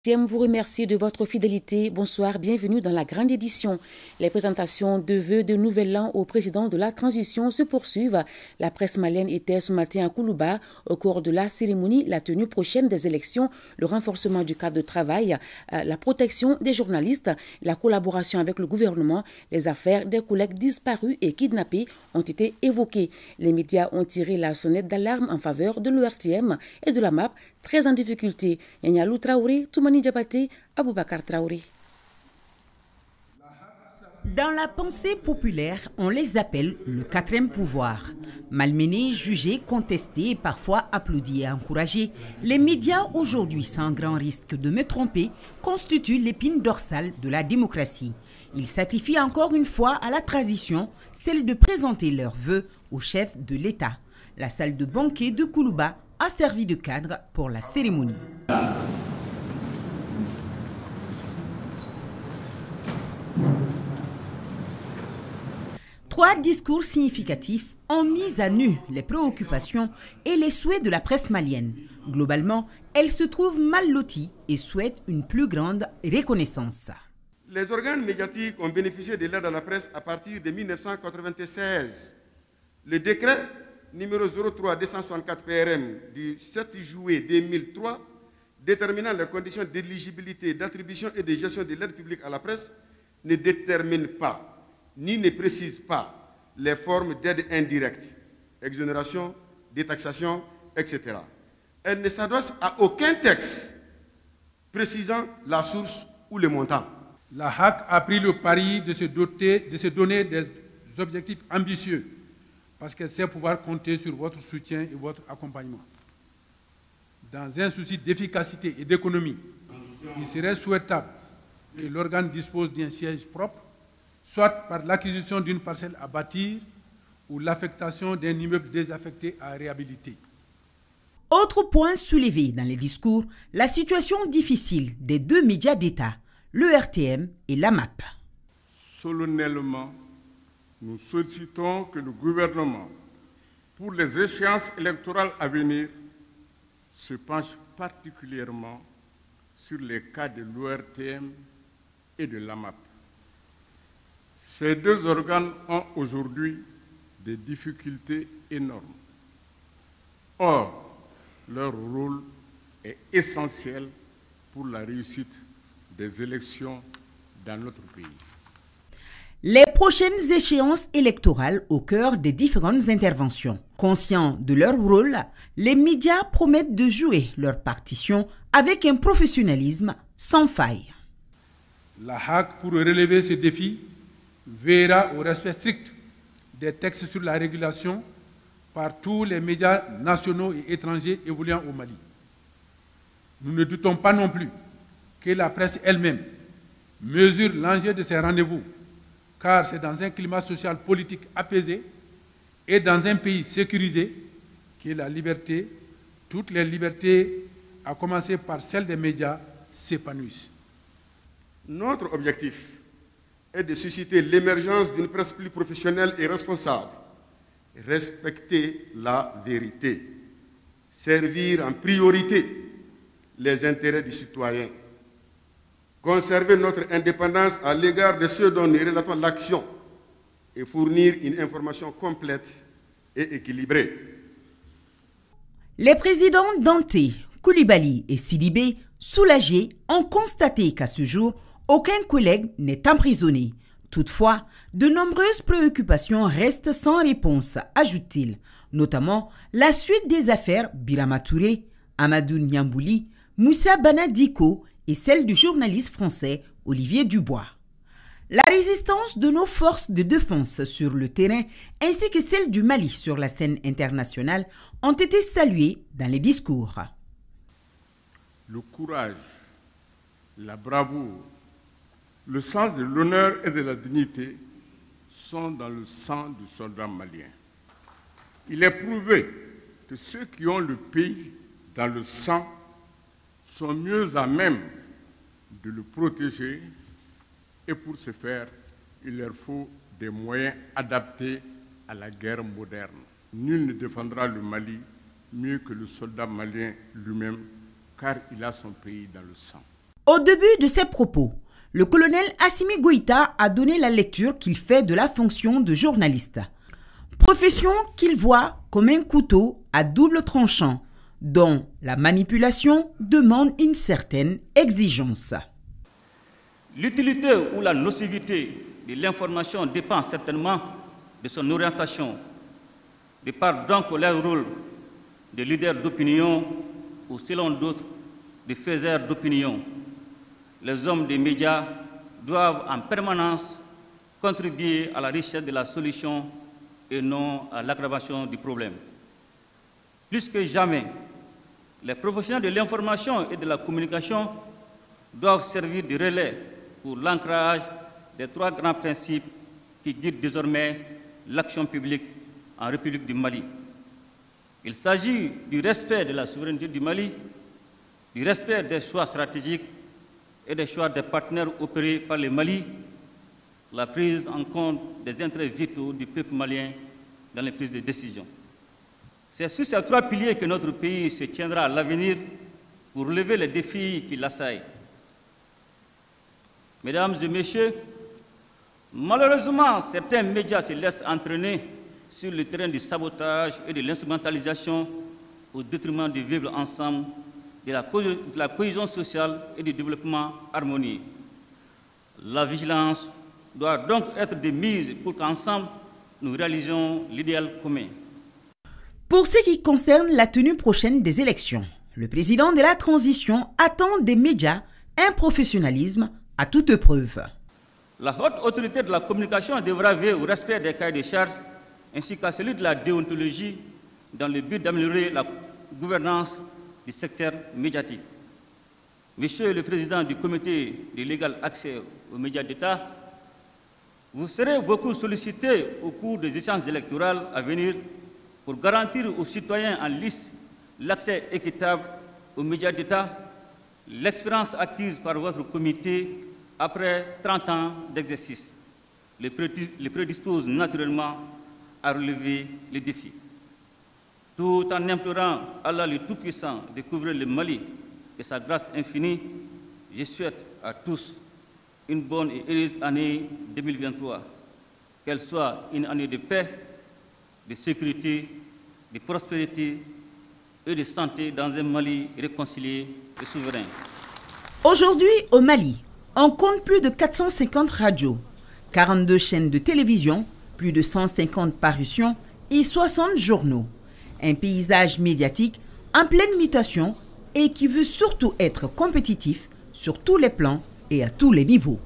Thiem vous remercie de votre fidélité. Bonsoir, bienvenue dans la grande édition. Les présentations de vœux de nouvel an au président de la transition se poursuivent. La presse malienne était ce matin à Koulouba au cours de la cérémonie, la tenue prochaine des élections, le renforcement du cadre de travail, la protection des journalistes, la collaboration avec le gouvernement, les affaires des collègues disparus et kidnappés ont été évoquées. Les médias ont tiré la sonnette d'alarme en faveur de l'ERTM et de la MAP, très en difficulté. Yanyalou Traoré, Toumani Diabaté, Aboubakar Traoré. Dans la pensée populaire, on les appelle le quatrième pouvoir. Malmenés, jugés, contestés et parfois applaudis et encouragés, les médias aujourd'hui, sans grand risque de me tromper, constituent l'épine dorsale de la démocratie. Ils sacrifient encore une fois à la tradition, celle de présenter leurs vœux au chef de l'État. La salle de banquet de Koulouba a servi de cadre pour la cérémonie. Trois discours significatifs ont mis à nu les préoccupations et les souhaits de la presse malienne. Globalement, elle se trouve mal lotie et souhaite une plus grande reconnaissance. Les organes médiatiques ont bénéficié de l'aide à la presse à partir de 1996. Le décret numéro 03-264 PRM du 7 juillet 2003 déterminant les conditions d'éligibilité, d'attribution et de gestion de l'aide publique à la presse ne détermine pas ni ne précise pas les formes d'aide indirecte, exonération, détaxation, etc. Elle ne s'adosse à aucun texte précisant la source ou le montant. La HAC a pris le pari de se donner des objectifs ambitieux parce qu'elle sait pouvoir compter sur votre soutien et votre accompagnement. Dans un souci d'efficacité et d'économie, il serait souhaitable que l'organe dispose d'un siège propre, soit par l'acquisition d'une parcelle à bâtir ou l'affectation d'un immeuble désaffecté à réhabiliter. Autre point soulevé dans les discours, la situation difficile des deux médias d'État, l'ERTM et la MAP. Solennellement, nous sollicitons que le gouvernement, pour les échéances électorales à venir, se penche particulièrement sur les cas de l'ERTM et de la MAP. Ces deux organes ont aujourd'hui des difficultés énormes. Or, leur rôle est essentiel pour la réussite des élections dans notre pays. Les prochaines échéances électorales au cœur des différentes interventions. Conscients de leur rôle, les médias promettent de jouer leur partition avec un professionnalisme sans faille. La HAC, pour relever ce défi, veillera au respect strict des textes sur la régulation par tous les médias nationaux et étrangers évoluant au Mali. Nous ne doutons pas non plus que la presse elle-même mesure l'enjeu de ces rendez-vous, car c'est dans un climat social politique apaisé et dans un pays sécurisé que la liberté, toutes les libertés, à commencer par celle des médias, s'épanouissent. Notre objectif est de susciter l'émergence d'une presse plus professionnelle et responsable, respecter la vérité, servir en priorité les intérêts du citoyen, conserver notre indépendance à l'égard de ceux dont nous relatons l'action et fournir une information complète et équilibrée. Les présidents Danté, Koulibaly et Sidibé, soulagés, ont constaté qu'à ce jour, aucun collègue n'est emprisonné. Toutefois, de nombreuses préoccupations restent sans réponse, ajoute-t-il, notamment la suite des affaires Birama Touré, Amadou Nyambouli, Moussa Banadiko et celle du journaliste français Olivier Dubois. La résistance de nos forces de défense sur le terrain ainsi que celle du Mali sur la scène internationale ont été saluées dans les discours. Le courage, la bravoure, le sens de l'honneur et de la dignité sont dans le sang du soldat malien. Il est prouvé que ceux qui ont le pays dans le sang sont mieux à même de le protéger et pour ce faire, il leur faut des moyens adaptés à la guerre moderne. Nul ne défendra le Mali mieux que le soldat malien lui-même, car il a son pays dans le sang. Au début de ses propos, le colonel Assimi Goïta a donné la lecture qu'il fait de la fonction de journaliste. Profession qu'il voit comme un couteau à double tranchant, dont la manipulation demande une certaine exigence. L'utilité ou la nocivité de l'information dépend certainement de son orientation, de par donc leur rôle de leader d'opinion ou selon d'autres de faiseurs d'opinion. Les hommes des médias doivent en permanence contribuer à la richesse de la solution et non à l'aggravation du problème. Plus que jamais, les professionnels de l'information et de la communication doivent servir de relais pour l'ancrage des 3 grands principes qui guident désormais l'action publique en République du Mali. Il s'agit du respect de la souveraineté du Mali, du respect des choix stratégiques et des choix des partenaires opérés par le Mali, la prise en compte des intérêts vitaux du peuple malien dans les prises de décision. C'est sur ces 3 piliers que notre pays se tiendra à l'avenir pour relever les défis qui l'assaillent. Mesdames et messieurs, malheureusement, certains médias se laissent entraîner sur le terrain du sabotage et de l'instrumentalisation au détriment du vivre ensemble, de la cohésion sociale et du développement harmonieux. La vigilance doit donc être de mise pour qu'ensemble, nous réalisions l'idéal commun. Pour ce qui concerne la tenue prochaine des élections, le président de la transition attend des médias un professionnalisme à toute épreuve. La haute autorité de la communication devra veiller au respect des cahiers de charges ainsi qu'à celui de la déontologie dans le but d'améliorer la gouvernance du secteur médiatique. Monsieur le Président du Comité de légal accès aux médias d'État, vous serez beaucoup sollicité au cours des échéances électorales à venir pour garantir aux citoyens en lice l'accès équitable aux médias d'État, l'expérience acquise par votre comité après 30 ans d'exercice les prédispose naturellement à relever les défis. Tout en implorant Allah le Tout-Puissant de couvrir le Mali et sa grâce infinie, je souhaite à tous une bonne et heureuse année 2023. Qu'elle soit une année de paix, de sécurité, de prospérité et de santé dans un Mali réconcilié et souverain. Aujourd'hui, au Mali, on compte plus de 450 radios, 42 chaînes de télévision, plus de 150 parutions et 60 journaux. Un paysage médiatique en pleine mutation et qui veut surtout être compétitif sur tous les plans et à tous les niveaux.